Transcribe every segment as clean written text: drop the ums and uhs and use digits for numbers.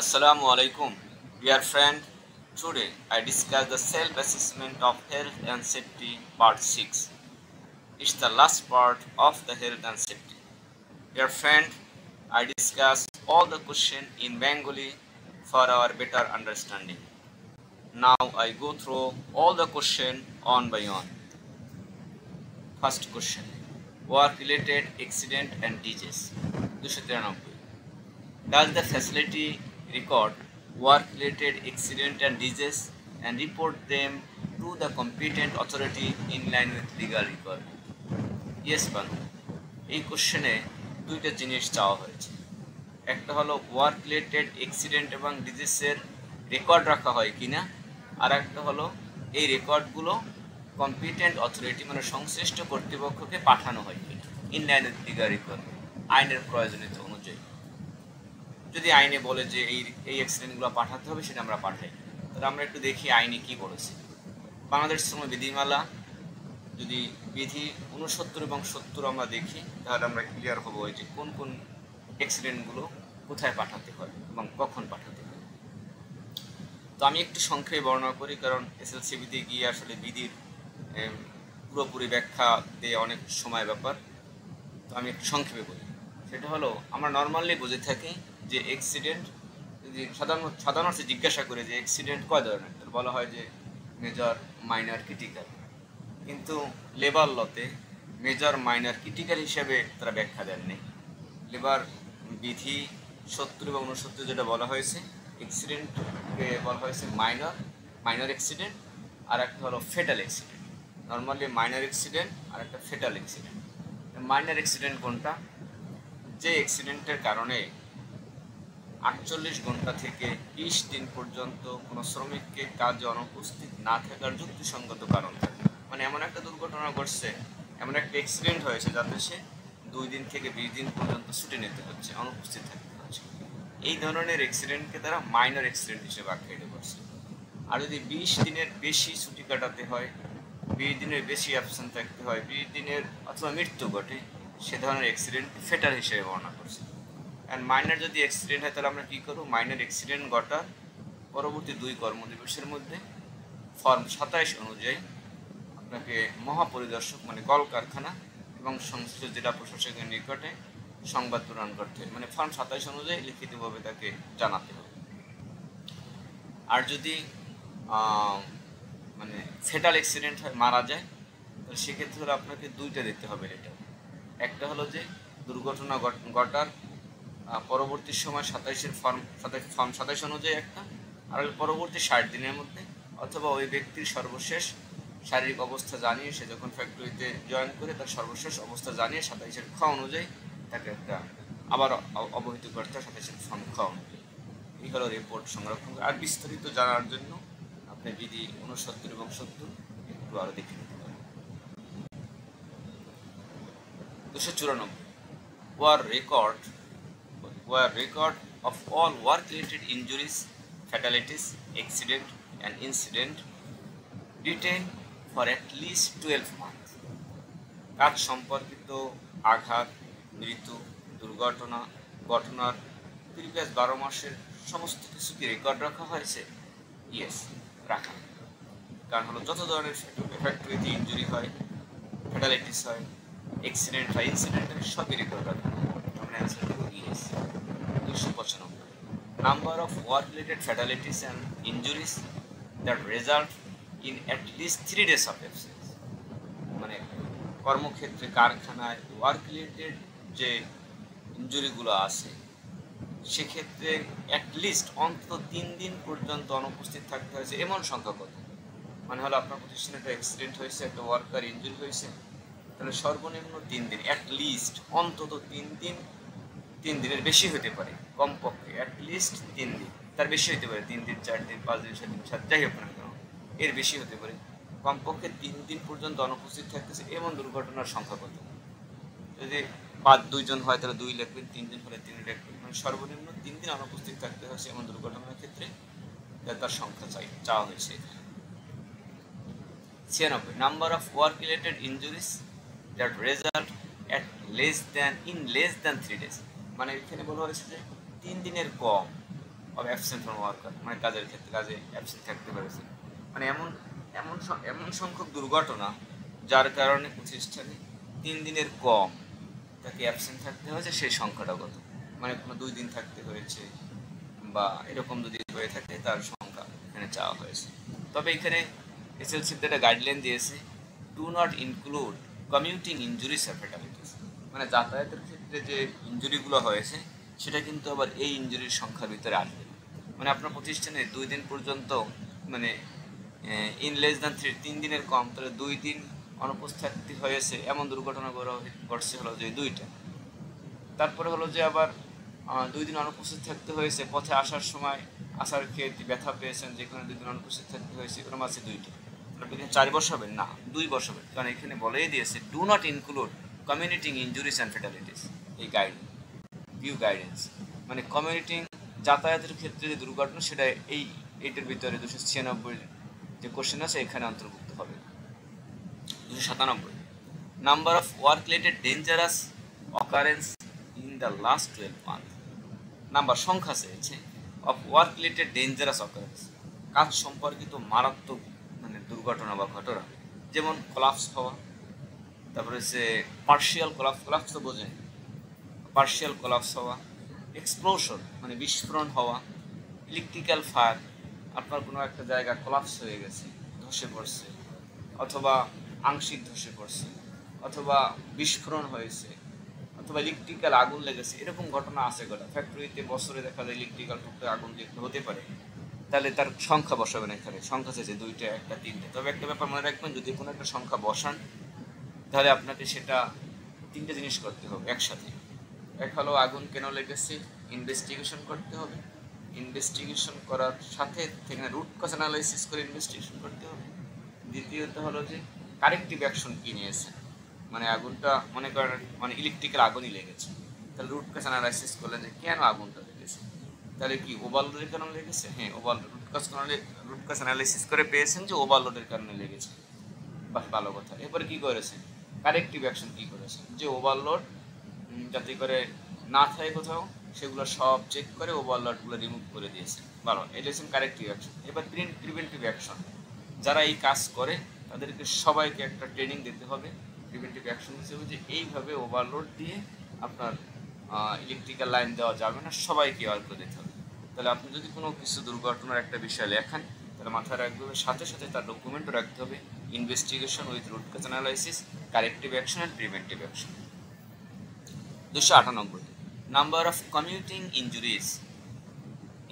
Assalamu alaikum, dear friend. Today I discuss the self-assessment of health and safety part 6. It's the last part of the health and safety. Dear friend, I discuss all the question in Bengali for our better understanding. Now I go through all the question on by one. First question. Work related accident and disease. 293. Does the facility record work-related accident and disease and report them to the competent authority in line with legal requirement? Yes বা no? এই কোশ্চেনে দুইটা জিনিস চাওয়া হয়েছে। একটা হলো work related accident এবং ডিজিজের রেকর্ড রাখা হয় কিনা, আর একটা হলো এই রেকর্ডগুলো কম্পিটেন্ট অথরিটি মানে সংশ্লিষ্ট কর্তৃপক্ষকে পাঠানো হয় কিনা in line with legal requirement, আইনের প্রয়োজনীয়তা অনুযায়ী। যদি আইনে বলে যে এই অ্যাক্সিডেন্টগুলো পাঠাতে হবে, সেটা আমরা পাঠাই। তাহলে আমরা একটু দেখি আইনে কি বলেছে। বাংলাদেশ শ্রম বিধিমালা যদি বিধি 69 এবং 70 আমরা দেখি, তাহলে আমরা ক্লিয়ার হবো যে কোন কোন অ্যাক্সিডেন্টগুলো কোথায় পাঠাতে হয় এবং কখন পাঠাতে হয়। তো আমি একটু সংক্ষেপে বর্ণনা করি, কারণ এসএলসিবিতে গিয়ে আসলে বিধির পুরোপুরি ব্যাখ্যা দিয়ে অনেক সময় ব্যাপার। তো আমি একটু সংক্ষেপে বলি। সেটা হলো, আমরা নর্মালি বুঝে থাকি যে অ্যাক্সিডেন্ট, যদি সাধারণত জিজ্ঞাসা করে যে অ্যাক্সিডেন্ট কয় ধরনের, তো বলা হয় যে মেজর, মাইনর, ক্রিটিক্যাল। কিন্তু লেবার লতে মেজর, মাইনর, ক্রিটিক্যাল হিসেবে তারা ব্যাখ্যা দেননি। লেবার বিধি 70 এবং 69 যেটা বলা হয়েছে, অ্যাক্সিডেন্টকে বলা হয়েছে মাইনর অ্যাক্সিডেন্ট, আর একটা হলো fatal accident. Normally minor accident আর একটা ফেটাল অ্যাক্সিডেন্ট। মাইনর অ্যাক্সিডেন্ট কোনটা? যে অ্যাক্সিডেন্টের কারণে 48 ঘন্টা থেকে 20 দিন পর্যন্ত কোনো শ্রমিককে কাজে অনুপস্থিত না থাকার যুক্তিসঙ্গত কারণ থাকে। মানে এমন একটা দুর্ঘটনা ঘটছে, এমন একটা অ্যাক্সিডেন্ট হয়েছে যাতে সে 2 দিন থেকে 20 দিন পর্যন্ত ছুটি নিতে হচ্ছে, অনুপস্থিত থাকতে হচ্ছে। এই ধরনের অ্যাক্সিডেন্টকে তারা মাইনর অ্যাক্সিডেন্ট হিসেবে আখ্যায়িত করছে। আর যদি 20 দিনের বেশি ছুটি কাটাতে হয়, 20 দিনের বেশি অ্যাবসেন্ট থাকতে হয়, 20 দিনের অথবা মৃত্যু ঘটে, সে ধরনের অ্যাক্সিডেন্ট ফেটাল হিসেবে বর্ণনা করছে। অ্যান্ড মাইনর যদি অ্যাক্সিডেন্ট হয়, তাহলে আমরা কী করবো? মাইনর অ্যাক্সিডেন্ট ঘটার পরবর্তী 2 কর্মদিবসের মধ্যে ফর্ম 27 অনুযায়ী আপনাকে মহাপরিদর্শক মানে কলকারখানা এবং সংশ্লিষ্ট জেলা প্রশাসকের নিকটে সংবাদ প্রদান করতে হবে। মানে ফর্ম 27 অনুযায়ী লিখিতভাবে তাকে জানাতে হবে। আর যদি মানে ফেটাল অ্যাক্সিডেন্ট হয়, মারা যায়, তাহলে সেক্ষেত্রে হলে আপনাকে দুইটা দিতে হবে। এটা একটা হলো যে দুর্ঘটনা ঘটার পরবর্তী সময় 27 ফর্ম 27 অনুযায়ী একটা, আর পরবর্তী 60 দিনের মধ্যে, অথবা ওই ব্যক্তির সর্বশেষ শারীরিক অবস্থা জানিয়ে, সে যখন ফ্যাক্টরিতে জয়েন করে তার সর্বশেষ অবস্থা জানিয়ে 27 খ অনুযায়ী তাকে একটা আবার অবহিত করতে হয় 27 ফর্ম খ অনুযায়ী। এই হলো রিপোর্ট সংরক্ষণ। আর বিস্তারিত জানার জন্য আপনি বিধি 69 এবং 70 একটু আরও দেখে নিতে পারেন। 294 were record of all work-related injuries, fatalities, accident and incident detained for at least 12 months. কাজ সম্পর্কিত আঘাত, মৃত্যু, দুর্ঘটনা ঘটনার প্রিভিয়াস 12 মাসের সমস্ত কিছু কি রেকর্ড রাখা হয়েছে? ইয়েস, রাখা। কারণ হলো যত ধরনের ফ্যাক্টরিতে ইঞ্জুরি হয়, ফ্যাটালিটিস হয়, অ্যাক্সিডেন্ট হয়, ইনসিডেন্ট হয়, সবই রেকর্ড রাখা হয়। আমরা অ্যান্সার দেবো yes. 295 number of work-related fatalities and injuries that result in at least 3 days of absence। মানে কর্মক্ষেত্রে, কারখানায় ওয়ার্ক রিলেটেড যে ইঞ্জুরিগুলো আছে, সেক্ষেত্রে অ্যাটলিস্ট অন্তত 3 দিন পর্যন্ত অনুপস্থিত থাকতে হয়েছে এমন সংখ্যা কত? মানে হলো আপনার প্রতিষ্ঠানে একটা অ্যাক্সিডেন্ট হয়েছে, একটা ওয়ার্কার ইঞ্জুরি হয়েছে, তাহলে সর্বনিম্ন 3 দিন, অ্যাটলিস্ট অন্তত 3 দিন, 3 দিনের বেশি হতে পারে, কমপক্ষে অ্যাটলিস্ট 3 দিন, তার বেশি হতে পারে 3 দিন, 4 দিন, 5 দিন, 7 দিন, 7, যাই হোক না কেন, এর বেশি হতে পারে। কমপক্ষে 3 দিন পর্যন্ত অনুপস্থিত থাকতেছে এমন দুর্ঘটনার সংখ্যা কত? যদি 2 জন হয় তাহলে 2 লিখবেন, 3 দিন হলে 3 লিখবেন। মানে সর্বনিম্ন 3 দিন অনুপস্থিত থাকতে হয়েছে এমন দুর্ঘটনার ক্ষেত্রে তার সংখ্যা চাওয়া হয়েছে। 96 number of work related injuries that result at less than 3 days। মানে এখানে বলা হয়েছে যে 3 দিনের কম অফ অ্যাবসেন্ট ফ্রম ওয়ার্কার, মানে কাজের ক্ষেত্রে কাজে অ্যাবসেন্ট থাকতে পেরেছে, মানে এমন এমন এমন সংখ্যক দুর্ঘটনা যার কারণে প্রতিষ্ঠানে 3 দিনের কম তাকে অ্যাবসেন্ট থাকতে হয়েছে, সেই সংখ্যাটা কত, মানে কোনো 2 দিন থাকতে হয়েছে বা এরকম যদি হয়ে থাকে তার সংখ্যা এখানে চাওয়া হয়েছে। তবে এখানে এসএলসিতে একটা গাইডলাইন দিয়েছে, do not include commuting injuries আর ফ্যাটালিটিস, মানে যাতায়াতের ক্ষেত্রে যে ইনজুরিগুলো হয়েছে সেটা কিন্তু আবার এই ইনজুরির সংখ্যার ভিতরে আসবে, মানে আপনার প্রতিষ্ঠানে 2 দিন পর্যন্ত মানে ইন লেস দ্যান 3 দিনের কম, তাহলে 2 দিন অনুপস্থিতি হয়েছে এমন দুর্ঘটনা ঘটছে হলো যে 2টা। তারপরে হলো যে আবার 2 দিন অনুপস্থিত থাকতে হয়েছে, পথে আসার সময় আসার ক্ষেত্রে ব্যথা পেয়েছেন, যেখানে 2 দিন অনুপস্থিত থাকতে হয়েছে, এরকম আছে 2টা। আপনি 4 বসাবেন না, 2 বসাবেন, কারণ এখানে বলেই দিয়েছে do not include commuting injuries and fatalities. এই ভিউ গাইডেন্স মানে কমিউনিটিং যাতায়াতের ক্ষেত্রে যে দুর্ঘটনা সেটা এইটার ভিতরে 296 যে কোশ্চেন আছে এখানে অন্তর্ভুক্ত হবে। 297 number of work related dangerous occurrence in the last 12 month, number সংখ্যা চেয়েছে of work related dangerous occurrence, কাজ সম্পর্কিত মারাত্মক মানে দুর্ঘটনা বা ঘটনা, যেমন কোলাপস হওয়া, তারপরে হচ্ছে পার্শিয়াল কোলাপস তো বোঝেন, পার্শিয়াল কোলাপস হওয়া, এক্সপ্লোশন মানে বিস্ফোরণ হওয়া, ইলেকট্রিক্যাল ফায়ার, আপনার কোনো একটা জায়গা কোলাপস হয়ে গেছে, ধসে পড়ছে, অথবা আংশিক ধসে পড়ছে, অথবা বিস্ফোরণ হয়েছে, অথবা ইলেকট্রিক্যাল আগুন লেগেছে, এরকম ঘটনা আছে ঘটা। ফ্যাক্টরিতে বছরে দেখা যায় ইলেকট্রিক্যাল টুকটাক আগুন যেগুলো হতে পারে, তাহলে তার সংখ্যা বসাবেন এখানে, সংখ্যা চাইছে 2টা, 1টা, 3টে। তবে একটা ব্যাপার মনে রাখবেন, যদি কোনো একটা সংখ্যা বসান তাহলে আপনাকে সেটা 3টে জিনিস করতে হবে একসাথে। এক হলো আগুন কেন লেগেছে ইনভেস্টিগেশন করতে হবে, ইনভেস্টিগেশন করার সাথে সেখানে রুট কজ অ্যানালাইসিস করে ইনভেস্টিগেশন করতে হবে। দ্বিতীয়ত হলো যে কারেক্টিভ অ্যাকশন কী নিয়েছে, মানে আগুনটা মনে করেন মানে ইলেকট্রিক্যাল আগুনই লেগেছে, তাহলে রুট কজ অ্যানালাইসিস করলেন যে কেন আগুনটা লেগেছে, তাহলে কি ওভারলোডের কারণে লেগেছে, হ্যাঁ রুট কজ অ্যানালাইসিস করে পেয়েছেন যে ওভারলোডের কারণে লেগেছে, বাহ ভালো কথা। এরপরে কী করেছেন, কারেক্টিভ অ্যাকশন কী করেছেন, যে ওভারলোড যাতে করে না থাকে কোথাও সেগুলো সব চেক করে ওভারলোডগুলো রিমুভ করে দিয়েছে, ভালো, এটা হচ্ছে কারেক্টিভ অ্যাকশন। এবার প্রিভেন্টিভ অ্যাকশন, যারা এই কাজ করে তাদেরকে সবাইকে একটা ট্রেনিং দিতে হবে প্রিভেন্টিভ অ্যাকশন হিসেবে, যে এইভাবে ওভারলোড দিয়ে আপনার ইলেকট্রিক্যাল লাইন দেওয়া যাবে না, সবাইকে অ্যাওয়ার করে দিতে হবে। তাহলে আপনি যদি কোনো কিছু দুর্ঘটনার একটা বিষয় লেখেন তাহলে মাথায় রাখতে হবে, সাথে সাথে তার ডকুমেন্টও রাখতে হবে, investigation with root cause analysis, corrective action and preventive action. 298 number of commuting injuries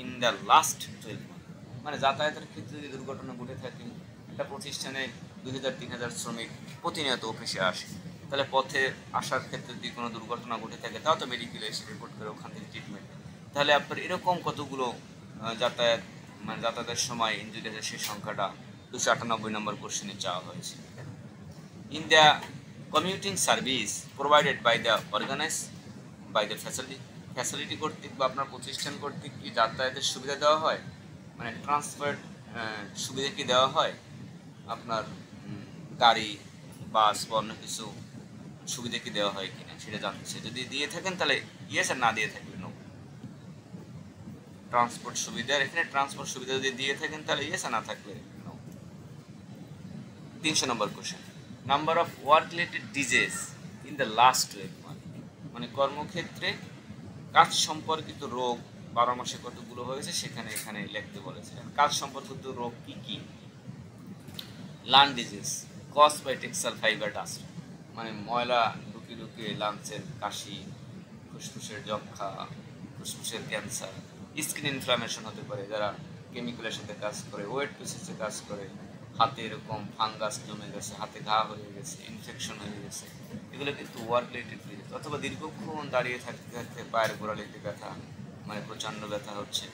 in the last 12 month, মানে যাতায়াতের ক্ষেত্রে যদি দুর্ঘটনা ঘটে থাকে, একটা প্রতিষ্ঠানে 2000-3000 শ্রমিক প্রতিনিয়ত অফিসে আসে, তাহলে পথে আসার ক্ষেত্রে যদি কোনো দুর্ঘটনা ঘটে থাকে তাও তো মেডিকেলে এসে রিপোর্ট করে ওখান থেকে ট্রিটমেন্ট, তাহলে আপনার এরকম কতগুলো যাতায়াতের সময় ইনজুরি আছে সেই সংখ্যাটা 298 নম্বর কোশ্চেনে চাওয়া হয়েছে। In the commuting service provided by the facility কর্তৃক বা আপনার প্রতিষ্ঠান কর্তৃক কি যাতায়াতের সুবিধা দেওয়া হয়, মানে ট্রান্সপোর্ট সুবিধা কি দেওয়া হয়, আপনার গাড়ি বাস বা অন্য কিছু সুবিধা কি দেওয়া হয় কিনা সেটা জানতেছে, যদি দিয়ে থাকেন তাহলে ইয়েস, আর না দিয়ে থাকলে নো। ট্রান্সপোর্ট সুবিধা, এখানে ট্রান্সপোর্ট সুবিধা যদি দিয়ে থাকেন তাহলে ইয়েস, আর না থাকলে no. 300 number question, number of work related disease in the last 12 month, মানে কর্মক্ষেত্রে কাজ সম্পর্কিত রোগ 12 মাসে কতগুলো হয়েছে সেখানে এখানে লিখতে বলেছিলেন। কাজ সম্পর্কিত রোগ কি কি, lung disease cause by textile fibre dust, মানে ময়লা ঢুকিয়ে লাংসের কাশি, ফুসফুসের যক্ষা, ফুসফুসের ক্যান্সার, স্কিন ইনফ্লামেশন হতে পারে যারা কেমিক্যালের সাথে কাজ করে, ওয়েট প্রসেসে কাজ করে, হাতে এরকম ফাঙ্গাস জমে গেছে, হাতে ঘা হয়ে গেছে, ইনফেকশন হয়ে গেছে, এগুলো কিন্তু ওয়ার্ক রিলেটেড ডিজিজ। অথবা দীর্ঘক্ষণ দাঁড়িয়ে থাকতে থাকতে পায়ের গোড়ালিতে ব্যথা, মানে প্রচণ্ড ব্যথা হচ্ছে,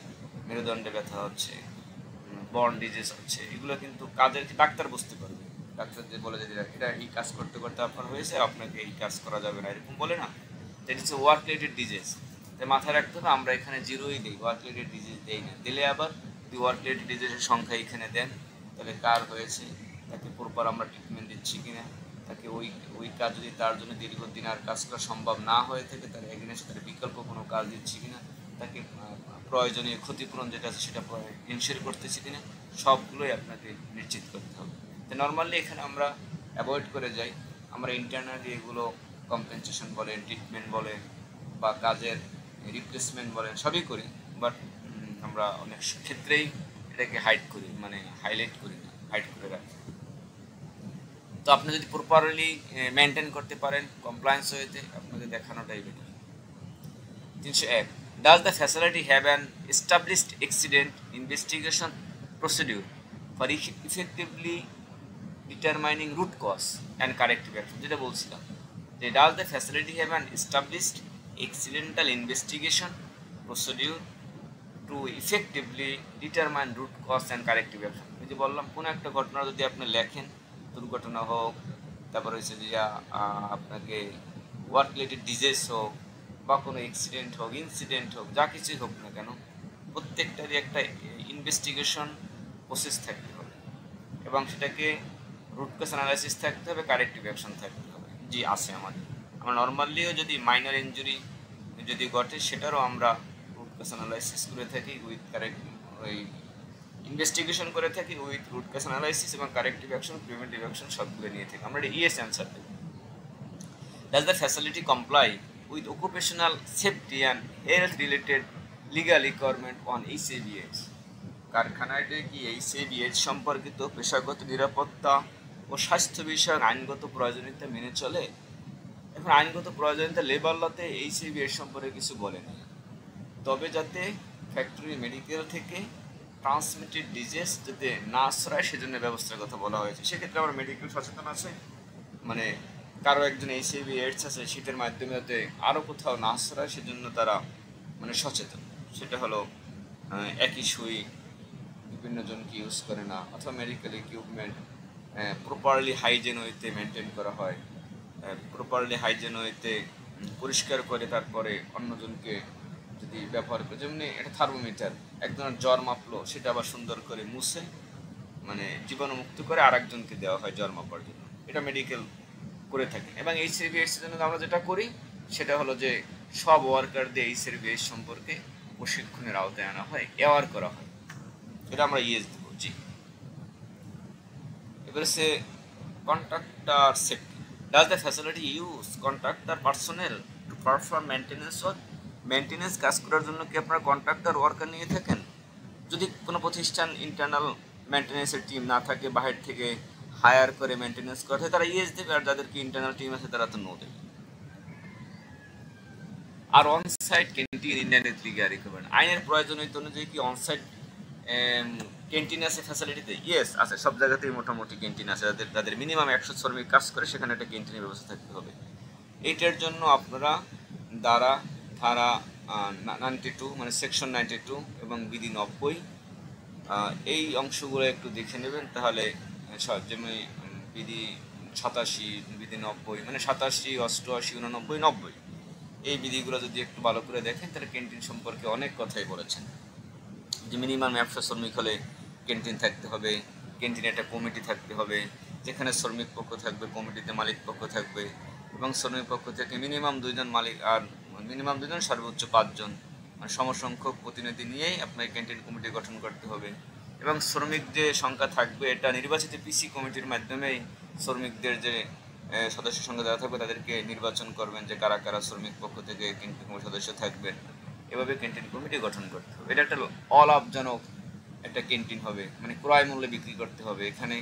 মেরুদণ্ডে ব্যথা হচ্ছে, বর্ন ডিজিজ হচ্ছে, এগুলো কিন্তু কাজের ডাক্তার বুঝতে পারবে, ডাক্তার যে বলে যে এটা এই কাজ করতে করতে আপনার হয়েছে, আপনাকে এই কাজ করা যাবে না, এরকম বলে না, এটা হচ্ছে ওয়ার্ক রিলেটেড ডিজিজ। তাই মাথায় রাখতে হবে আমরা এখানে জিরোই দিই, ওয়ার্ক রিলেটেড ডিজিজ দেই না। দিলে আবার যদি ওয়ার্ক রিলেটেড ডিজিজের সংখ্যা এখানে দেন তাহলে কার হয়েছে, তাকে প্রপার আমরা ট্রিটমেন্ট দিচ্ছি কিনা, তাকে ওই কাজ যদি তার জন্য দীর্ঘদিন আর কাজ করা সম্ভব না হয়ে থাকে তার এগেইনস্ট তার বিকল্প কোনো কাজ দিচ্ছি কিনা, তাকে প্রয়োজনীয় ক্ষতিপূরণ যেটা আছে সেটা ইনশিওর করতেছি কিনা, সবগুলোই আপনাকে নিশ্চিত করতে হবে। তো নর্মালি এখানে আমরা অ্যাভয়েড করে যাই, আমরা ইন্টারনালি এগুলো কম্পেনসেশন বলেন, ট্রিটমেন্ট বলেন বা কাজের রিপ্লেসমেন্ট বলেন সবই করি, বাট আমরা অনেক ক্ষেত্রেই এটাকে হাইড করি, মানে হাইলাইট করি না, হাইড করে রাখি। তো আপনি যদি প্রপারলি মেনটেন করতে পারেন কমপ্লায়েন্স ওয়েতে, আপনাকে দেখানোটাই better. 301, does the facility have an established accident investigation procedure for effectively determining root cause and corrective action, যেটা বলছিলাম যে does the facility have an established accidental investigation procedure to effectively determine root cause and corrective action. এই যে বললাম, কোনো একটা ঘটনা যদি আপনি লেখেন, দুর্ঘটনা হোক, তারপর হচ্ছে যে আপনাকে ওয়ার্ক রিলেটেড ডিজিজ হোক বা কোনো অ্যাক্সিডেন্ট হোক, ইনসিডেন্ট হোক, যা কিছুই হোক না কেন, প্রত্যেকটারই একটা ইনভেস্টিগেশন প্রসেস থাকতে হবে এবং সেটাকে রুট কজ অ্যানালাইসিস থাকতে হবে, কারেক্টিভ অ্যাকশন থাকতে হবে। জি আছে আমাদের, আমরা নর্মালিও যদি মাইনর ইনজুরি যদি ঘটে সেটারও আমরা রুট কজ অ্যানালাইসিস করে থাকি উইথ কারেক্ট ওই ইনভেস্টিগেশন করে থাকি উইথ রুট কজ অ্যানালাইসিস এবং কারেক্টিভ অ্যাকশন, প্রিভেন্টিভ অ্যাকশন সবগুলো নিয়ে থাকি আমরা। ইয়েস অ্যান্সার দেব। Does the facility comply with occupational safety and health related legal requirement on HABH, কারখানাটি কি এইচএবিএইচ সম্পর্কিত পেশাগত নিরাপত্তা ও স্বাস্থ্য বিষয়ক আইনগত প্রয়োজনীয়তা মেনে চলে? এখন আইনগত প্রয়োজনীয়তা লেবার লতে এইচএবিএইচ সম্পর্কে কিছু বলেনি, তবে যাতে ফ্যাক্টরি মেডিকেল থেকে ট্রান্সমিটেড ডিজিজ যাতে না আশ্রয় সেজন্য ব্যবস্থার কথা বলা হয়েছে। সেক্ষেত্রে আমার মেডিকেল সচেতন আছে, মানে কারো একজন এইচআইভি এইডস আছে সেটার মাধ্যমে যাতে আরও কোথাও না আশ্রয় সেজন্য তারা মানে সচেতন। সেটা হলো একই সুই বিভিন্ন জনকে ইউজ করে না, অথবা মেডিকেল ইকুইপমেন্ট প্রপারলি হাইজেন ওয়েতে মেনটেন করা হয়, প্রপারলি হাইজেন ওয়েতে পরিষ্কার করে তারপরে অন্যজনকে যদি ব্যবহার করে, যেমনি এটা থার্মোমিটার, একজনের জ্বর মাপলো সেটা আবার সুন্দর করে মুছে মানে জীবাণুমুক্ত করে আর একজনকে দেওয়া হয় জ্বর মাপার জন্য, এটা মেডিকেল করে থাকে। এবং এইচআইভি এইডস জন্য আমরা যেটা করি সেটা হলো যে সব ওয়ার্কারদের এইচআইভি এইডস সম্পর্কে প্রশিক্ষণের আওতায় আনা হয়, অ্যাওয়ার করা হয়, এটা আমরা ইয়েস দেবো। জি, এবারে সে contractor safety, does the facility use contractor personnel to perform maintenance কাজ করার জন্য কি আপনারা কন্ট্রাক্টর ওয়ার্কার নিয়ে থাকেন? যদি কোনো প্রতিষ্ঠান ইন্টারনাল মেনটেন্যান্সের টিম না থাকে, বাহির থেকে হায়ার করে মেনটেন্যান্স করতে হয়, তারা ইয়েস দেবে, আর যাদেরকে ইন্টারনাল টিম আছে তারা তো নো দেবে। আর অনসাইট ক্যান্টিন ইন্ডিয়ানের লিগা রিকোয়ারমেন্ট, আইনের প্রয়োজনীয়তা অনুযায়ী কি অনসাইট ক্যান্টিন আছে ফ্যাসিলিটিতে? ইয়েস আছে, সব জায়গাতেই মোটামুটি ক্যান্টিন আছে, যাদের মিনিমাম 100 শ্রমিক কাজ করে সেখানে একটা ক্যান্টিনের ব্যবস্থা থাকতে হবে। এইটার জন্য আপনারা ধারা 92 মানে সেকশন 92 এবং বিধি 90 এই অংশগুলো একটু দেখে নেবেন, তাহলে যেমন বিধি 87, বিধি 90 মানে 87, 88, 89, 90 এই বিধিগুলো যদি একটু ভালো করে দেখেন তাহলে ক্যান্টিন সম্পর্কে অনেক কথাই বলেছেন, যে মিনিমাম 100 শ্রমিক হলে ক্যান্টিন থাকতে হবে, ক্যান্টিনে একটা কমিটি থাকতে হবে, যেখানে শ্রমিক পক্ষ থাকবে, কমিটিতে মালিক পক্ষ থাকবে, এবং শ্রমিক পক্ষ থেকে মিনিমাম 2 জন মালিক আর মিনিমাম 2 জন সর্বোচ্চ 5 জন মানে সমসংখ্যক প্রতিনিধি নিয়েই আপনার ক্যান্টিন কমিটি গঠন করতে হবে। এবং শ্রমিক যে সংখ্যা থাকবে এটা নির্বাচিত পিসি কমিটির মাধ্যমেই শ্রমিকদের যে সদস্য সংখ্যা যারা থাকবে তাদেরকে নির্বাচন করবেন যে কারা কারা শ্রমিক পক্ষ থেকে ক্যান্টিন কমিটির সদস্য থাকবেন, এভাবে ক্যান্টিন কমিটি গঠন করতে হবে। এটা একটা অলাভজনক একটা ক্যান্টিন হবে, মানে ক্রয় মূল্যে বিক্রি করতে হবে, এখানে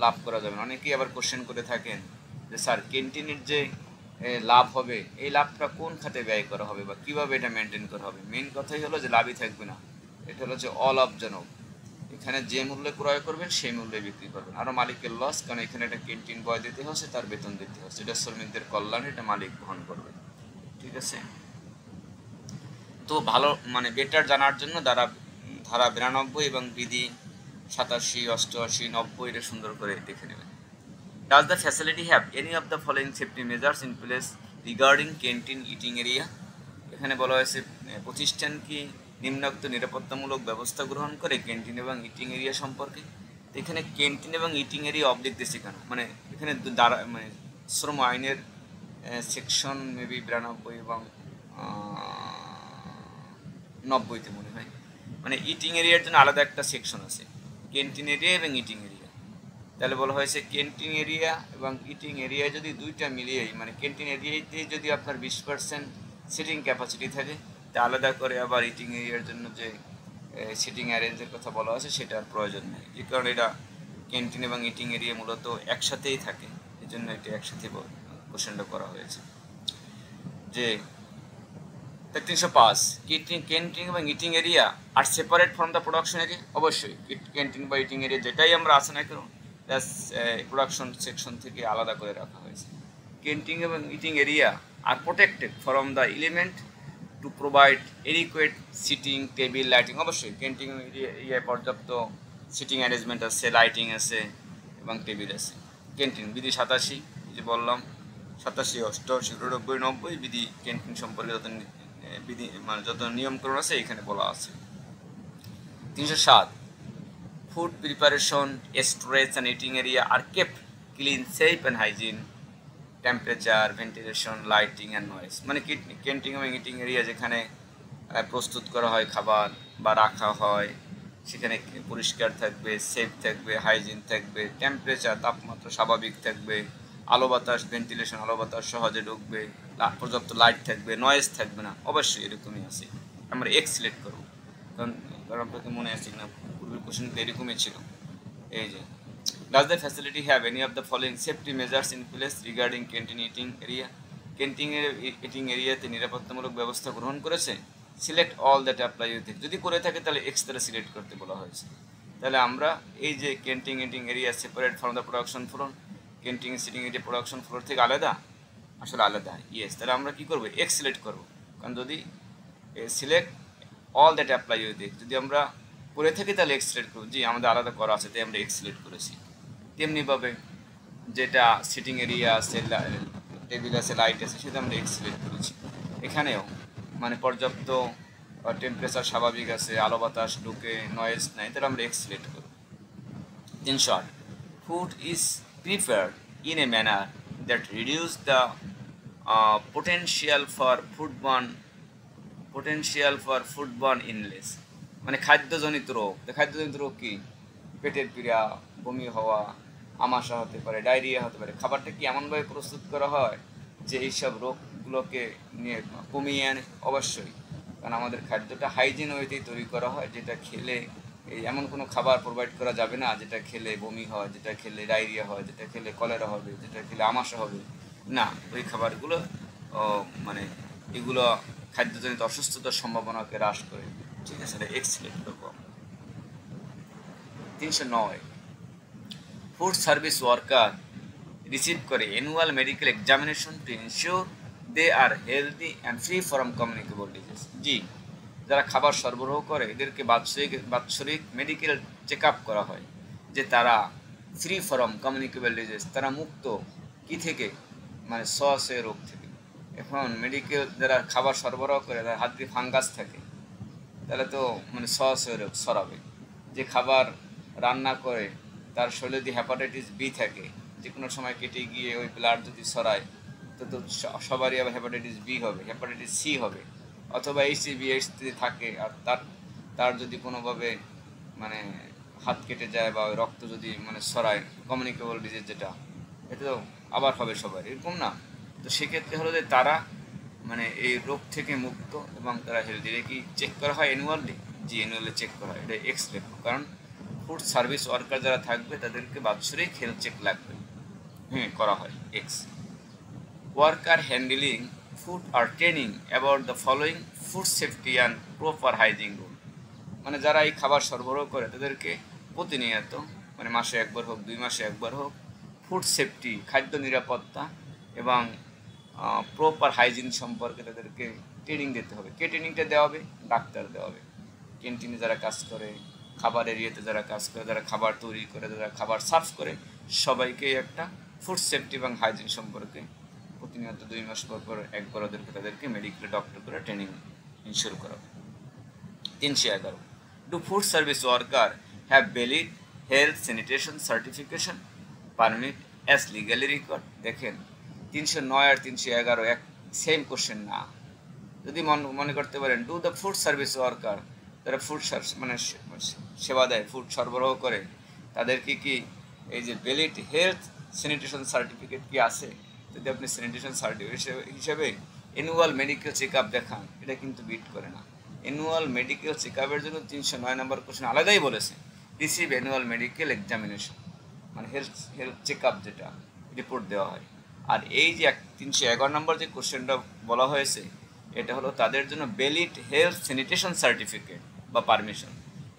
লাভ করা যাবে না। অনেকেই আবার কোশ্চেন করে থাকেন যে স্যার ক্যান্টিনের যে লাভ হবে এই লাভটা কোন খাতে ব্যয় করা হবে বা কিভাবে এটা মেনটেন করা হবে? মেইন কথাই হলো যে লাভই থাকবে না, এটা হলো যে অলাভজনক। এখানে যে মূল্যে ক্রয় করবেন সেই মূল্যে বিক্রি করবেন, আরও মালিকের লস, কারণ এখানে একটা ক্যান্টিন বয় দিতে হচ্ছে, তার বেতন দিতে হচ্ছে, এটা শ্রমিকদের কল্যাণ, এটা মালিক বহন করবে। ঠিক আছে, তো ভালো মানে বেটার জানার জন্য ধারা 92 এবং বিধি 87, 88, 90 এটা সুন্দর করে দেখে নেবেন। Does the facility have any of the following safety measures in place regarding canteen eating area? এখানে বলা হয়েছে প্রতিষ্ঠান কি নিম্নোক্ত নিরাপত্তামূলক ব্যবস্থা গ্রহণ করে ক্যান্টিন এবং ইটিং এরিয়া সম্পর্কে? এখানে ক্যান্টিন এবং ইটিং এরিয়া অবলিক দিয়েছে কেন, মানে এখানে মানে শ্রম আইনের সেকশন মেবি 92 এবং 90-তে মনে হয় মানে ইটিং এরিয়ার জন্য আলাদা একটা সেকশন আছে, ক্যান্টিন এরিয়া এবং ইটিং এরিয়া। তাহলে বলা হয়েছে ক্যান্টিন এরিয়া এবং ইটিং এরিয়া যদি দুইটা মিলিয়েই, মানে ক্যান্টিন এরিয়াতে যদি আপনার 20% সিটিং ক্যাপাসিটি থাকে, তা আলাদা করে আবার ইটিং এরিয়ার জন্য যে সিটিং অ্যারেঞ্জের কথা বলা আছে সেটার প্রয়োজন নেই, যে কারণে এটা ক্যান্টিন এবং ইটিং এরিয়া মূলত একসাথেই থাকে, এই জন্য এটি একসাথে কোশ্চেনটা করা হয়েছে। যে 305, ক্যান্টিন এবং eating area are separate from the production area. অবশ্যই ক্যান্টিন বা ইটিং এরিয়া যেটাই আমরা আসে না কেন, প্রোডাকশন সেকশন থেকে আলাদা করে রাখা হয়েছে। ক্যান্টিন এবং eating area are protected from the element to provide adequate seating, table, lighting. অবশ্যই ক্যান্টিন এরিয়ায় পর্যাপ্ত সিটিং অ্যারেঞ্জমেন্ট আছে, লাইটিং আছে এবং টেবিল আছে। ক্যান্টিন বিধি 87, যে বললাম 87, 88, 89, 90 বিধি ক্যান্টিন সম্পর্কে যত বিধি মানে যত নিয়মকরণ আছে এখানে বলা আছে। 307, food preparation, storage and eating area are kept clean, safe and hygiene, temperature, ventilation, lighting and noise. মানে ক্যান্টিন এবং ইটিং এরিয়া যেখানে প্রস্তুত করা হয় খাবার বা রাখা হয়, সেখানে পরিষ্কার থাকবে, সেফ থাকবে, হাইজিন থাকবে, টেম্পারেচার তাপমাত্রা স্বাভাবিক থাকবে, আলো বাতাস, ভেন্টিলেশন, আলো বাতাস সহজে ঢুকবে, পর্যাপ্ত লাইট থাকবে, নয়েজ থাকবে না। অবশ্যই এরকমই আছে, আমরা এক্স সিলেক্ট করবো, কারণ আপনাকে মনে আছে না পূর্বের কোশ্চেনটা এরকমই ছিল। এই যে does the facility have any of the following safety measures in place regarding canteen eating area? Canteen eating এরিয়াতে নিরাপত্তামূলক ব্যবস্থা গ্রহণ করেছে? Select all that apply with. যদি করে থাকে তাহলে এক্স দ্বারা সিলেক্ট করতে বলা হয়েছে। তাহলে আমরা এই যে canteen eating area separate from the production floor, canteen seating area production floor থেকে আলাদা, আসলে আলাদা, ইয়েস। তাহলে আমরা কী করবো, এক্স সিলেক্ট করবো, কারণ যদি select all that apply with, যদি আমরা করে থাকি তাহলে এক্স সিলেক্ট করবো, জি আমাদের আলাদা করা আছে তাই আমরা এক্স সিলেক্ট করেছি। তেমনিভাবে যেটা সিটিং এরিয়া আছে, টেবিল আছে, লাইট আছে, সেটা আমরা এক্স সিলেক্ট করেছি। এখানেও মানে পর্যাপ্ত টেম্পারেচার স্বাভাবিক আছে, আলো বাতাস ঢুকে, নয়েজ নাই, তাহলে আমরা এক্স সিলেক্ট করব। 308, food is prepared in a manner that reduce the potential for foodborne illness। মানে খাদ্যজনিত রোগ। খাদ্যজনিত রোগ কি? পেটের পীড়া, বমি হওয়া, আমাশা হতে পারে, ডায়রিয়া হতে পারে। খাবারটা কি এমনভাবে প্রস্তুত করা হয় যে এইসব রোগগুলোকে নিয়ে কমিয়ে আনে? অবশ্যই, কারণ আমাদের খাদ্যটা হাইজিন ওয়েতেই তৈরি করা হয়, যেটা খেলে এই এমন কোনো খাবার প্রোভাইড করা যাবে না যেটা খেলে বমি হয়, যেটা খেলে ডায়রিয়া হয়, যেটা খেলে কলেরা হবে, যেটা খেলে আমাশা হবে না। ওই খাবারগুলো মানে এগুলো খাদ্যজনিত অসুস্থতার সম্ভাবনাকে হ্রাস করে। ঠিক আছে, এটা এক্স সিলেক্ট করবো। 309, ফুড সার্ভিস ওয়ার্কার রিসিভ করে annual medical examination to ensure they are healthy and free from communicable disease. জি, যারা খাবার সরবরাহ করে এদেরকে বাৎসরিক মেডিকেল চেক আপ করা হয় যে তারা ফ্রি ফ্রম কমিউনিকেবল ডিজিজ, তারা মুক্ত কি থেকে, মানে শ্বাসের রোগ থেকে। এখন মেডিকেল যারা খাবার সরবরাহ করে তার হাত দিয়ে ফাঙ্গাস থাকে, তাহলে তো মানে শ্বাসের রোগ ছড়াবে। যে খাবার রান্না করে তার শরীরে যদি হেপাটাইটিস বি থাকে, যে কোনো সময় কেটে গিয়ে ওই ব্লাড যদি ছড়ায় তো সবারই আবার হেপাটাইটিস বি হবে, হেপাটাইটিস সি হবে, অথবা এইচআইভি এইডস যদি থাকে আর তার যদি কোনোভাবে মানে হাত কেটে যায় বা রক্ত যদি মানে ছড়ায়, কমিউনিকেবল ডিজিজ যেটা, এটা তো আবার হবে সবার, এরকম না। তো সেক্ষেত্রে হলো যে তারা মানে এই রোগ থেকে মুক্ত এবং তারা হেলদি। এটা কি চেক করা হয় অ্যানুয়ালি? জি, অ্যানুয়ালি চেক করা হয়, এটা এক্স লেখো, কারণ ফুড সার্ভিস ওয়ার্কার যারা থাকবে তাদেরকে বাৎসরিক হেলথ চেক লাগবে, করা হয় X. Worker handling food are training about the following food safety and proper hygiene rule. মানে যারা এই খাবার সরবরাহ করে তাদেরকে প্রতিনিয়ত, মানে মাসে একবার হোক, 2 মাসে একবার হোক, ফুড সেফটি, খাদ্য নিরাপত্তা এবং প্রপার হাইজিন সম্পর্কে তাদেরকে ট্রেনিং দিতে হবে। কে ট্রেনিংটা দেওয়া হবে? ডাক্তার দেওয়া হবে। ক্যান্টিনে যারা কাজ করে, খাবার এরিয়াতে যারা কাজ করে, যারা খাবার তৈরি করে, যারা খাবার সার্ভ করে, সবাইকে একটা ফুড সেফটি এবং হাইজিন সম্পর্কে প্রতিনিয়ত 2 মাস পর একবার তাদেরকে মেডিকেল ডক্টর করে ট্রেনিং ইনশিওর করা হবে। 311, do food service worker have valid health sanitation certification permit as legally required? দেখেন 309 আর 311 এক সেম কোশ্চেন না। যদি মনে করতে পারেন, do the food service worker যারা ফুড মানে সেবা দেয়, ফুড সরবরাহ করে, তাদেরকে কি এই যে ভ্যালিড হেলথ স্যানিটেশন সার্টিফিকেট কি আছে? যদি আপনি স্যানিটেশন সার্টিফিকেট হিসেবে অ্যানুয়াল মেডিকেল চেক আপ দেখান, এটা কিন্তু বিট করে না। অ্যানুয়াল মেডিকেল চেক আপের জন্য 309 নম্বর কোশ্চেন আলাদাই বলেছে, রিসিভ অ্যানুয়াল মেডিকেল এক্সামিনেশন, মানে হেলথ চেক আপ যেটা রিপোর্ট দেওয়া হয়। আর এই যে 311 নম্বর যে কোশ্চেনটা বলা হয়েছে, এটা হলো তাদের জন্য ভ্যালিড হেলথ স্যানিটেশন সার্টিফিকেট বা পারমিশন।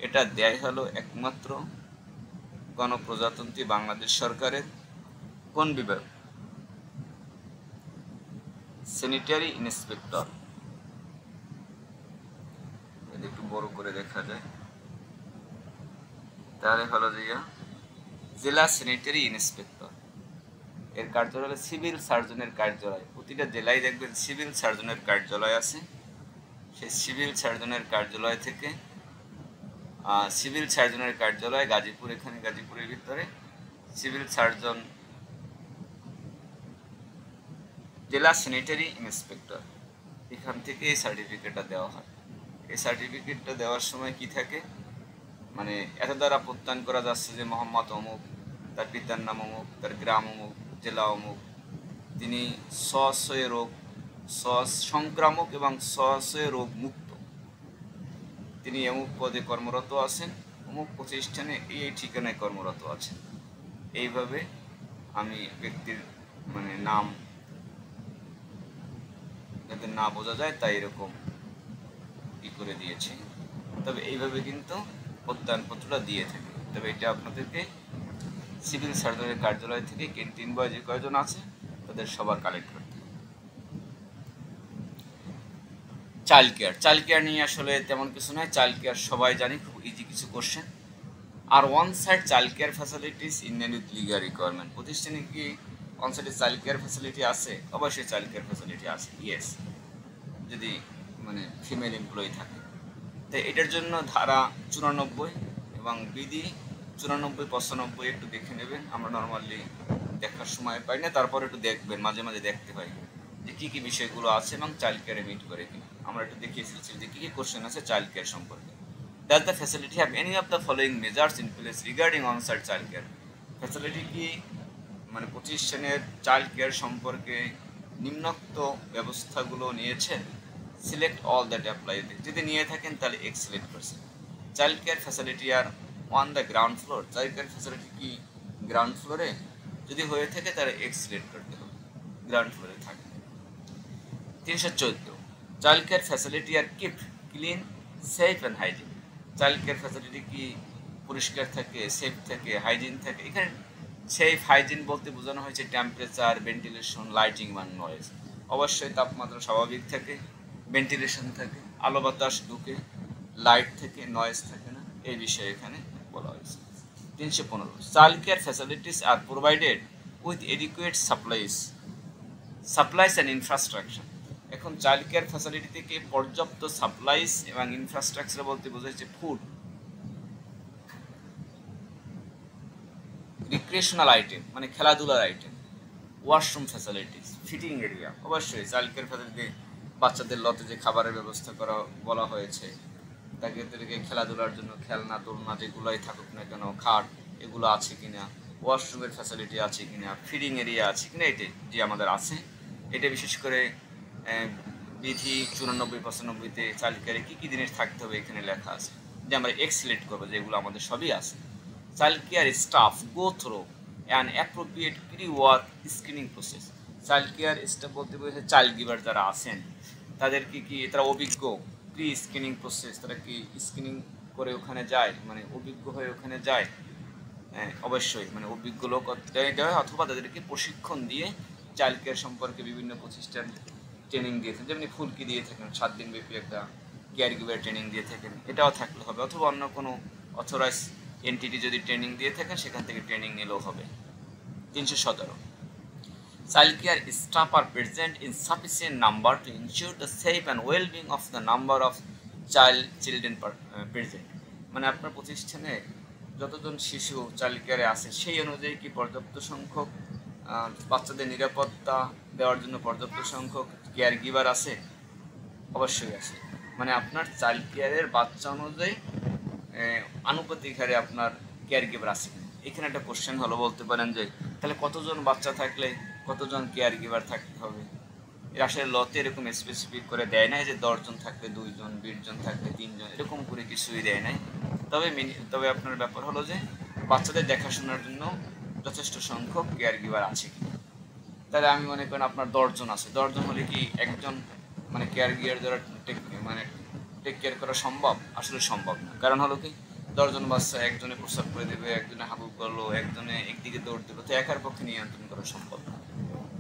এটা দেয় হলো একমাত্র গণপ্রজাতন্ত্রী বাংলাদেশ সরকারের কোন বিভাগ? Sanitary inspector. একটু বড় করে দেখা যায়, তাহলে হলো যে জেলা স্যানিটারি ইন্সপেক্টর। এর কার্যালয় সিভিল সার্জনের কার্যালয়। প্রতিটা জেলায় দেখবেন সিভিল সার্জনের কার্যালয় আছে। সেই সিভিল সার্জনের কার্যালয় থেকে সিভিল সার্জনের কার্যালয় গাজীপুর, এখানে গাজীপুরের ভিতরে সিভিল সার্জন জেলা স্যানিটারি ইন্সপেক্টর, এখান থেকে এই সার্টিফিকেটটা দেওয়া হয়। এই সার্টিফিকেটটা দেওয়ার সময় কি থাকে, মানে এত দ্বারা প্রত্যয়ন করা যাচ্ছে যে মোহাম্মদ অমুক, তার পিতার নাম অমুক, তার গ্রাম অমুক, জেলা অমুক, তিনি সংক্রামক এবং রোগ মুক্ত, তিনি অমুক পদে কর্মরত আছেন, অমুক প্রতিষ্ঠানে এই ঠিকানায় কর্মরত আছেন। এইভাবে আমি ব্যক্তির মানে নাম যাতে না বোঝা যায় তাই এরকম ই করে দিয়েছি। তবে এইভাবে কিন্তু প্রত্যয়নপত্রটা দিয়ে থাকে। তবে এটা আপনাদেরকে সিভিল সার্জনের কার্যালয় থেকে ক্যান্টিন বয় যে কয়জন আছে তাদের সবার কালেক্ট করতে হবে। চাইল্ড কেয়ার নিয়ে আসলে তেমন কিছু নয়। চাইল্ড কেয়ার সবাই জানি, খুব ইজি কিছু question. Are one side child care facilities in with legal requirement. প্রতিষ্ঠানে কি ওয়ান সাইডে চাইল্ড কেয়ার ফ্যাসিলিটি আছে? অবশ্যই চাইল্ড কেয়ার ফ্যাসিলিটি আছে, ইয়েস, যদি মানে ফিমেল এমপ্লয়ি থাকে। তো এটার জন্য ধারা 94 এবং বিধি 94-95 একটু দেখে নেবেন। আমরা নর্মালি দেখার সময় পাই না, তারপর একটু দেখবেন, মাঝে মাঝে দেখতে পাই যে কী কী বিষয়গুলো আছে এবং চাইল্ড কেয়ারে মিট করে কিনা। আমরা একটু দেখিয়ে এসেছি যে কী কী কোশ্চেন আছে চাইল্ড কেয়ার সম্পর্কে। Does the facility have any of the following measures in place regarding on-site child care? Facility কি মানে প্রতিষ্ঠানের চাইল্ড কেয়ার সম্পর্কে নিম্নোক্ত ব্যবস্থাগুলো নিয়েছেন? Select all that apply. যদি নিয়ে থাকেন তাহলে এক্স সিলেক্ট করছেন। Child care facility are on the ground floor, child care facility কি গ্রাউন্ড ফ্লোরে? যদি হয়ে থাকে তাহলে এক্স সিলেক্ট করতে হবে, গ্রাউন্ড ফ্লোরে থাকে। 314 child care facility are keep clean, safe and hygiene. Child care facility কি পরিষ্কার থাকে, সেফ থাকে, হাইজিন থাকে? এখানে সেফ হাইজিন বলতে বোঝানো হয়েছে টেম্পারেচার, ভেন্টিলেশন, লাইটিং বা নয়েজ। অবশ্যই তাপমাত্রা স্বাভাবিক থাকে, ভেন্টিলেশন থাকে, আলো বাতাস ঢুকে, লাইট থাকে, নয়েজ থাকে না, এই বিষয়ে এখানে বলা হয়েছে। 315 child care facilities R provided with adequate supplies and infrastructure. এখন চাইল্ড কেয়ার ফ্যাসিলিটি থেকে পর্যাপ্ত সাপ্লাইস এবং ইনফ্রাস্ট্রাকচার বলতে বোঝাচ্ছে ফুড, রিক্রিয়েশনাল আইটেম মানে খেলাধুলার item, washroom facilities, fitting area. অবশ্যই চাইল্ড কেয়ার ফ্যাসিলিটি বাচ্চাদের লতে যে খাবারের ব্যবস্থা করা বলা হয়েছে, তাদেরকে খেলাধুলার জন্য খেলনা, দোলনা যেগুলোই থাকুক না কেন, খাট এগুলো আছে কিনা, ওয়াশরুমের ফ্যাসিলিটি আছে কিনা, ফিডিং এরিয়া আছে কিনা, এটা যে আমাদের আছে। এটা বিশেষ করে বিধি 94-95-তে চাইল্ড কেয়ারে কী কী জিনিস থাকতে হবে এখানে লেখা আছে, যে আমরা এক্স সিলেক্ট করবো, যেগুলো আমাদের সবই আছে। Child care staff go through an appropriate pre work screening process. Child care staff বলতে বোঝাচ্ছে চাইল্ড গিভার যারা আছেন তাদেরকে কি তারা অভিজ্ঞ, প্রি স্ক্রিনিং প্রসেস, তারা কি স্ক্রিনিং করে ওখানে যায়, মানে অভিজ্ঞ হয়ে ওখানে যায়। হ্যাঁ অবশ্যই, মানে অভিজ্ঞ লোক দেওয়া হয়, অথবা তাদেরকে প্রশিক্ষণ দিয়ে চাইল্ড কেয়ার সম্পর্কে বিভিন্ন প্রতিষ্ঠান ট্রেনিং দিয়েছেন, যেমনি ফুলকি দিয়ে থাকেন 7 দিন ব্যাপী একটা কেয়ার গিভার ট্রেনিং দিয়ে থাকেন, এটাও থাকলে হবে। অথবা অন্য কোনো অথরাইজ এনটিটি যদি ট্রেনিং দিয়ে থাকেন সেখান থেকে ট্রেনিং নিলেও হবে। 317 child care staff are present in sufficient number to ensure the safe and wellbeing of the number of children present. মানে আপনার প্রতিষ্ঠানে যতজন শিশু চাইল্ড কেয়ারে আছে সেই অনুযায়ী কি পর্যাপ্ত সংখ্যক বাচ্চাদের নিরাপত্তা দেওয়ার জন্য পর্যাপ্ত সংখ্যক কেয়ার গিভার আছে? অবশ্যই আছে। মানে আপনার চাইল্ড কেয়ারের বাচ্চা অনুযায়ী আনুপাতিক হারে আপনার কেয়ার গিভার আছে। এখানে একটা কোশ্চেন হলো, বলতে পারেন যে তাহলে কতজন বাচ্চা থাকলে কতজন কেয়ার গিভার থাকতে হবে। এর আসলে লতে এরকম স্পেসিফিক করে দেয় নাই যে 10 জন থাকলে 2 জন, 20 জন থাকলে 3 জন, এরকম করে কিছুই দেয় নাই। তবে আপনার ব্যাপার হলো যে বাচ্চাদের দেখাশোনার জন্য যথেষ্ট সংখ্যক কেয়ার গিভার আছে কি। তাহলে আমি মনে করেন আপনার 10 জন আছে, 10 জন হলে কি একজন মানে কেয়ার গিভার দ্বারা টেক কেয়ার করা সম্ভব? আসলে সম্ভব না। কারণ হলো কি 10 জন বাচ্চা একজনে প্রস্রাব করে দেবে, একজনে হাবু করলো, একজনে একদিকে দৌড় দেবে, তো একার পক্ষে নিয়ন্ত্রণ করা সম্ভব না।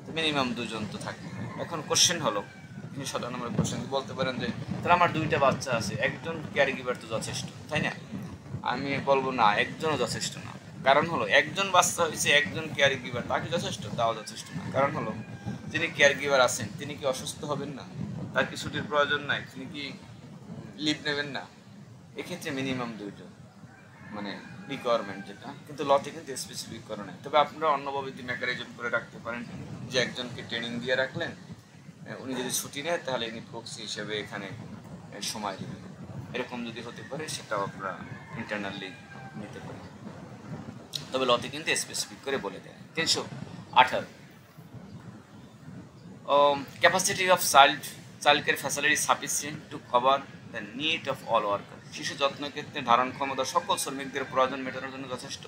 তো মিনিমাম 2 জন তো থাকে। এখন কোশ্চেন হলো 17 নম্বর কোশ্চেন, বলতে পারেন যে তাহলে আমার 2টা বাচ্চা আছে, একজন কেয়ার গিভার তো যথেষ্ট, তাই না? আমি বলবো না, একজনও যথেষ্ট না। কারণ হলো একজন বাচ্চা হয়েছে, একজন কেয়ার গিভার, তাকে যথেষ্ট? তাও যথেষ্ট না। কারণ হলো যিনি কেয়ার গিভার আছেন তিনি কি অসুস্থ হবেন না? তার কি ছুটির প্রয়োজন নাই? তিনি কি লিভ নেবেন না? এক্ষেত্রে মিনিমাম 2 জন মানে রিকোয়ারমেন্ট যেটা, কিন্তু লতে কিন্তু স্পেসিফিক করে নাই। তবে আপনারা অন্যভাবে মেকানিজম করে রাখতে পারেন যে একজনকে ট্রেনিং দিয়ে রাখলেন, উনি যদি ছুটি নেয় তাহলে ইনি প্রক্সি হিসেবে এখানে সময় দেবেন। এরকম যদি হতে পারে সেটাও আপনারা ইন্টারনালি নিতে পারেন। তবে লতে কিন্তু স্পেসিফিক করে বলে দেয়। 318 capacity of child care facility sufficient to cover the need of all worker. শিশু যত্ন ক্ষেত্রে ধারণ ক্ষমতা সকল শ্রমিকদের প্রয়োজন মেটানোর জন্য যথেষ্ট।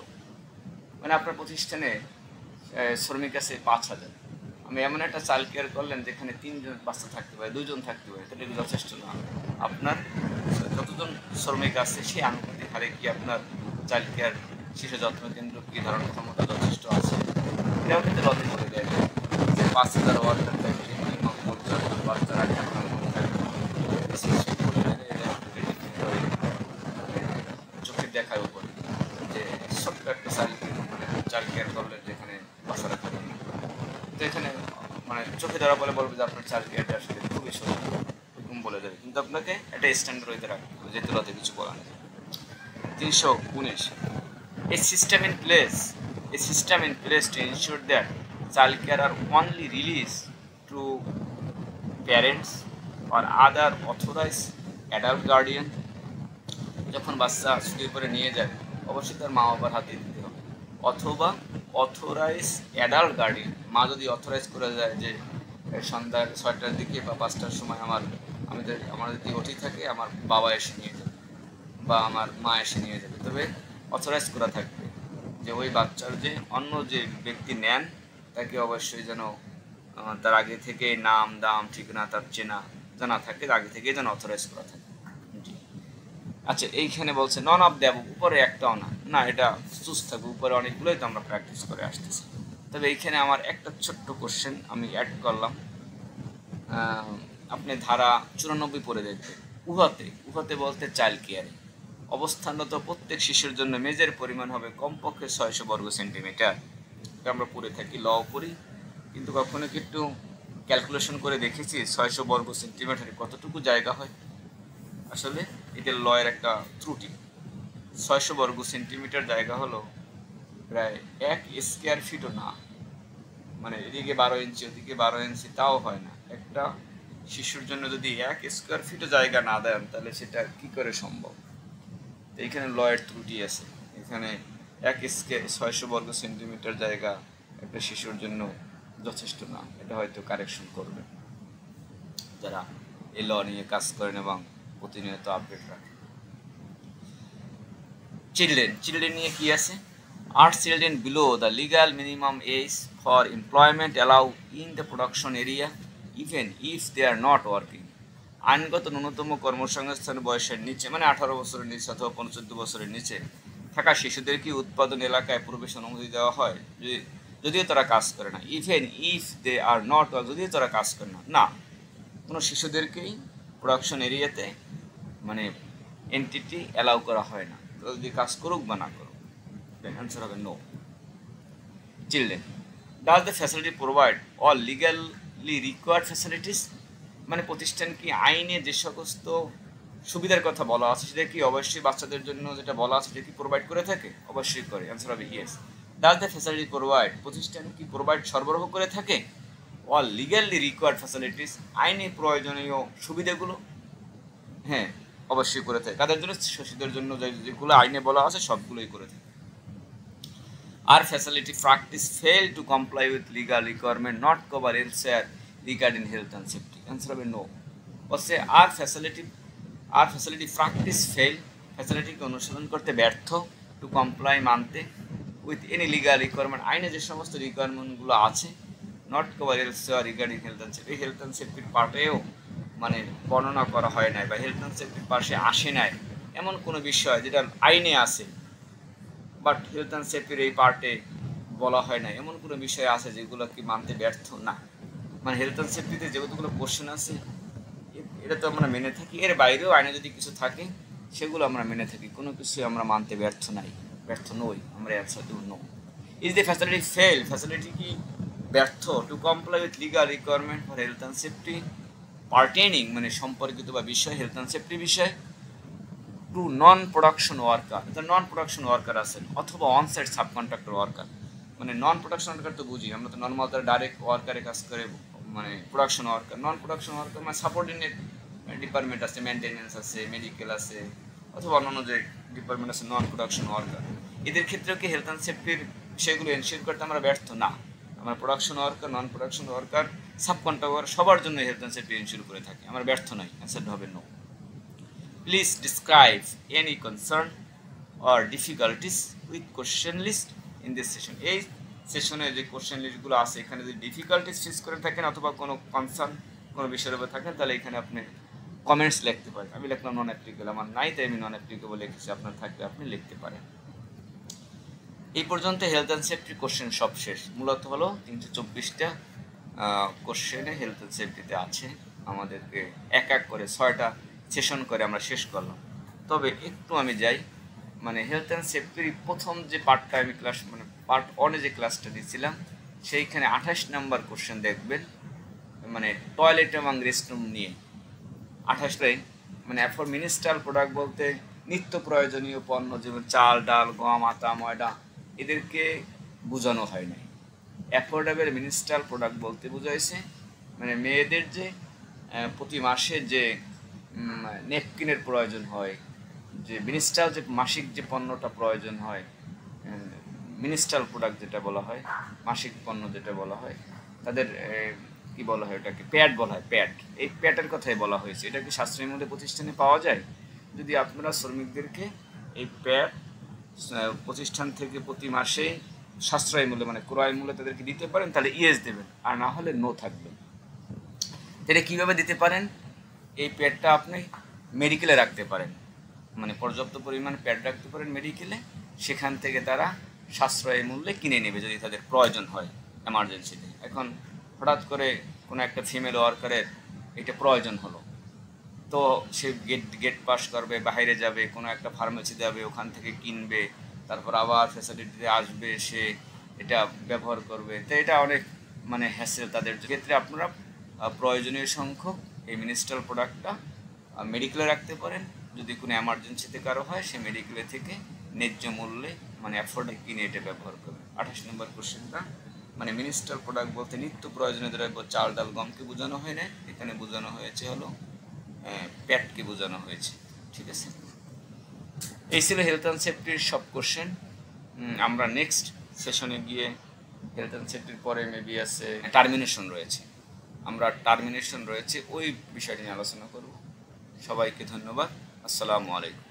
মানে আপনার প্রতিষ্ঠানে শ্রমিক আছে 5000, আমি এমন একটা চাইল্ড কেয়ার করলেন যেখানে 3 জন বাচ্চা থাকতে পারে, 2 জন থাকতে পারে, তাহলে এটা যথেষ্ট না। আপনার যতজন শ্রমিক আছে সেই আনুপাতিক হারে কি আপনার চাইল্ড কেয়ার শিশু যত্ন কেন্দ্র কি ধারণ ক্ষমতা যথেষ্ট আছে? এটাও কিন্তু লতে বলে দেয় যে 5000 ওয়ার্কার থাকলে মিনিমাম 50 জন বাচ্চা রাখার ক্ষমতা থাকবে। চোখের দেখার উপর যে ছোট্ট একটা চাইল্ড কেয়ার করলেন যেখানে বাচ্চা রাখা যাবে, তো এখানে মানে চোখে ধরা বলে বলবে যে আপনার চাইল্ড কেয়ারটা আসলে খুবই ছোট, এরকম বলে দেবে। কিন্তু আপনাকে একটা স্ট্যান্ডার্ড হইতে রাখতে হবে, যেহেতু লতে কিছু বলা নেই। 319 A system in place to ensure that child care are only released to parents or other authorized adult guardian। যখন বাচ্চা ছুটির পরে নিয়ে যায় অবশ্যই তার মা বাবার হাতে দিতে হবে, অথবা অথরাইজ অ্যাডাল্ট গার্ডিয়ান। মা যদি অথরাইজ করে যায় যে সন্ধ্যা 6টার দিকে বা 5টার সময় আমার যদি ওটি থাকে আমার বাবা এসে নিয়ে যাবে বা আমার মা এসে নিয়ে যাবে, তবে অথরাইজ করা থাকবে যে ওই বাচ্চার যে অন্য যে ব্যক্তি নেন তাকে অবশ্যই যেন তার আগে থেকে নাম দাম ঠিকানা তার চেনা জানা থাকে, আগে থেকে যেন অথরাইজ করা থাকে। আচ্ছা, এইখানে বলছে নন অফ দ্য উপরে একটাও না, এটা চুজ থাকবে, উপরে অনেকগুলোই তো আমরা প্র্যাকটিস করে আসতেছি। তবে এইখানে আমার একটা ছোট্ট কোশ্চেন আমি অ্যাড করলাম, আপনি ধারা 94 পড়ে দেখবেন। উহাতে বলতে চাইল্ড কেয়ারে অবস্থানরত প্রত্যেক শিশুর জন্য মেজের পরিমাণ হবে কমপক্ষে 600 বর্গ সেন্টিমিটার। এটা আমরা পড়ে থাকি, ল পড়ি, কিন্তু কখনো কি একটু ক্যালকুলেশন করে দেখেছি 600 বর্গ সেন্টিমিটারে কতটুকু জায়গা হয়? আসলে এটা লয়ের একটা ত্রুটি। 600 বর্গ সেন্টিমিটার জায়গা হলো প্রায় 1 স্কোয়ার ফিটও না, মানে এদিকে 12 ইঞ্চি ওদিকে 12 ইঞ্চি, তাও হয় না। একটা শিশুর জন্য যদি 1 স্কোয়ার ফিটও জায়গা না দেন তাহলে সেটা কি করে সম্ভব? এইখানে লয়ের ত্রুটি আছে। এখানে 600 বর্গ সেন্টিমিটার জায়গা একটা শিশুর জন্য যথেষ্ট না, এটা হয়তো কারেকশন করবে যারা এই ল নিয়ে কাজ করেন এবং প্রতিনিয়ত আপডেট রাখে। চিলড্রেন নিয়ে কি আছে? Are children below the legal minimum age for employment allowed in the production area even if they are not working? আইনগত ন্যূনতম কর্মসংস্থান বয়সের নিচে মানে 18 বছরের নিচে অথবা 14 বছরের নিচে থাকা শিশুদের কি উৎপাদন এলাকায় প্রবেশ অনুমতি দেওয়া হয় যদিও তারা কাজ করে না? Even if they are not, যদিও তারা কাজ করে না, কোনো শিশুদেরকেই প্রোডাকশন এরিয়াতে মানে এন্টিটি অ্যালাউ করা হয় না, যদি কাজ করুক বা না করুক। দেন অ্যান্সার হবে no. Children, does the facility provide all legally required facilities? মানে প্রতিষ্ঠান কি আইনে যে সমস্ত সুবিধার কথা বলা আছে সেটা কি অবশ্যই বাচ্চাদের জন্য যেটা বলা আছে সেটা কি প্রোভাইড করে থাকে? অবশ্যই করে। অ্যান্সার হবে yes. Does the facility provide, প্রতিষ্ঠান কি প্রোভাইড সরবরাহ করে থাকে অল লিগালি রিকোয়ার্ড ফ্যাসিলিটিস, আইনে প্রয়োজনীয় সুবিধাগুলো? হ্যাঁ, অবশ্যই করে থাকে। কাদের জন্য? শোষিতদের জন্য যেগুলো আইনে বলা আছে সবগুলোই করে থাকে। Our facility practice fail to comply with legal requirement not cover elsewhere regarding health and safety. Answer হবে no. বলছে আর ফ্যাসিলিটি প্র্যাকটিস ফেল, ফ্যাসিলিটিকে অনুসরণ করতে ব্যর্থ, টু কমপ্লাই মানতে, উইথ এনি লিগাল রিকোয়ারমেন্ট আইনে যে সমস্ত রিকোয়ারমেন্টগুলো আছে, not cover elsewhere regarding health and safety, health and সেফটির পার্টেও মানে বর্ণনা করা হয় নাই বা হেলথ অ্যান্ড সেফটির পাশে আসে নাই এমন কোনো বিষয় যেটা আইনে আছে বাট হেলথ অ্যান্ড সেফটির এই পার্টে বলা হয় না, এমন কোনো বিষয় আছে যেগুলো কি মানতে ব্যর্থ না। মানে হেলথ অ্যান্ড সেফটিতে যেগুলো কোশ্চেন আছে এটা তো আমরা মেনে থাকি, এর বাইরেও আইনে যদি কিছু থাকে সেগুলো আমরা মেনে থাকি, কোনো কিছু আমরা মানতে ব্যর্থ নই, আমরা অ্যান্সার দেব no. Is the facility fail, facility কি ব্যর্থ to comply with legal requirement for health and safety pertaining মানে সম্পর্কিত বা বিষয় হেলথ অ্যান্ড সেফটি বিষয়, to non production worker, non production worker আছেন অথবা অনসাইট সাবকন্ট্রাক্টর ওয়ার্কার। মানে নন প্রোডাকশন ওয়ার্কার তো বুঝি আমরা, তো নর্মাল তারা ডাইরেক্ট ওয়ার্কারে কাজ করে, মানে production worker. Non production worker মানে সাবঅর্ডিনেট ডিপার্টমেন্ট আছে, মেনটেন্যান্স আছে, মেডিকেল আছে, অথবা অন্যান্য যে ডিপার্টমেন্ট আছে নন প্রোডাকশন ওয়ার্কার, এদের ক্ষেত্রেও কি হেলথ অ্যান্ড সেফটির সেগুলো এনশিওর করতে আমরা ব্যর্থ না। আমরা production worker, non production worker, subcontractor সবার জন্য হেলথ অ্যান্ড সেফটি এনশিওর করে থাকি, আমরা ব্যর্থ নই, অ্যান্সারটা হবে no. Please describe any concern or difficulties with question list in this session. এই সেশনে যে কোশ্চেন লিস্টগুলো আছে এখানে যদি ডিফিকাল্টিস ফেস করে থাকেন অথবা কোনো কনসার্ন কোনো বিষয়ের উপর থাকেন তাহলে এখানে আপনি কমেন্টস লিখতে পারেন। আমি লিখলাম নন অ্যাপ্লিকেবল, আমার নাই তাই আমি নন অ্যাপ্লিকেবল লিখেছি, আপনার থাকলে আপনি লিখতে পারেন। এই পর্যন্ত হেলথ অ্যান্ড সেফটি কোশ্চেন সব শেষ। মূলত হলো 324টা কোশ্চেনে হেলথ অ্যান্ড সেফটিতে আছে, আমাদেরকে এক এক করে 6টা সেশন করে আমরা শেষ করলাম। তবে একটু আমি যাই, মানে হেলথ অ্যান্ড সেফটির প্রথম যে পার্টটা আমি ক্লাস মানে পার্ট 1-এ যে ক্লাসটা দিয়েছিলাম সেইখানে 28 নাম্বার কোশ্চেন দেখবেন, মানে টয়লেট এবং রেস্টরুম নিয়ে 28টাই। মানে ফর মিনিস্ট্রাল প্রোডাক্ট বলতে নিত্য প্রয়োজনীয় পণ্য যেমন চাল, ডাল, গম, আটা, ময়দা এদেরকে বোঝানো হয় নাই। অ্যাফোর্ডেবল মিনিস্ট্রাল প্রোডাক্ট বলতে বোঝাইছে মানে মেয়েদের যে প্রতি মাসে যে নেপকিনের প্রয়োজন হয়, যে মিনিস্ট্রাল যে মাসিক যে পণ্যটা প্রয়োজন হয়, মিনিস্ট্রাল প্রোডাক্ট যেটা বলা হয়, মাসিক পণ্য যেটা বলা হয়, তাদের কি বলা হয় ওটাকে প্যাড বলা হয়, প্যাড। এই প্যাডের কথাই বলা হয়েছে। এটা কি সাশ্রয়ী মূল্যে প্রতিষ্ঠানে পাওয়া যায়? যদি আপনারা শ্রমিকদেরকে এই প্যাড প্রতিষ্ঠান থেকে প্রতি মাসে সাশ্রয়ী মূল্যে মানে ক্রয় মূল্যে তাদেরকে দিতে পারেন তাহলে ইয়েস দেবেন, আর না হলে নো থাকবে। এটা কীভাবে দিতে পারেন? এই প্যাডটা আপনি মেডিকেলে রাখতে পারেন, মানে পর্যাপ্ত পরিমাণ প্যাড রাখতে পারেন মেডিকেলে, সেখান থেকে তারা সাশ্রয়ী মূল্যে কিনে নেবে যদি তাদের প্রয়োজন হয় এমার্জেন্সিতে। এখন হঠাৎ করে কোনো একটা ফিমেল ওয়ার্কারের এটা প্রয়োজন হলো, তো সে গেট পাস করবে, বাইরে যাবে, কোনো একটা ফার্মেসি যাবে, ওখান থেকে কিনবে, তারপর আবার ফ্যাসিলিটিতে আসবে, সে এটা ব্যবহার করবে, তো এটা অনেক মানে হ্যাসেল তাদের ক্ষেত্রে। আপনারা প্রয়োজনীয় সংখ্যক এই মিনিস্ট্রাল প্রোডাক্টটা মেডিকেলে রাখতে পারেন, যদি কোনো এমার্জেন্সিতে কারো হয় সে মেডিকেলে থেকে ন্যায্য মূল্যে মানে অ্যাফোর্ডে কিনে এটা ব্যবহার করবে। 28 নম্বর কোশ্চেনটা মানে মিনিস্ট্রাল প্রোডাক্ট বলতে নিত্য প্রয়োজনীয় দ্রব্য চাল, ডাল, গমকে বোঝানো হয় না, এখানে বোঝানো হয়েছে হলো প্যাডকে বোঝানো হয়েছে। ঠিক আছে, এই ছিল হেলথ অ্যান্ড সেফটির সব কোশ্চেন। আমরা নেক্সট সেশনে গিয়ে হেলথ অ্যান্ড সেফটির পরে মেবি আছে টার্মিনেশন রয়েছে, আমরা টার্মিনেশন রয়েছে ওই বিষয়টি নিয়ে আলোচনা করব। সবাইকে ধন্যবাদ, আসসালামু আলাইকুম।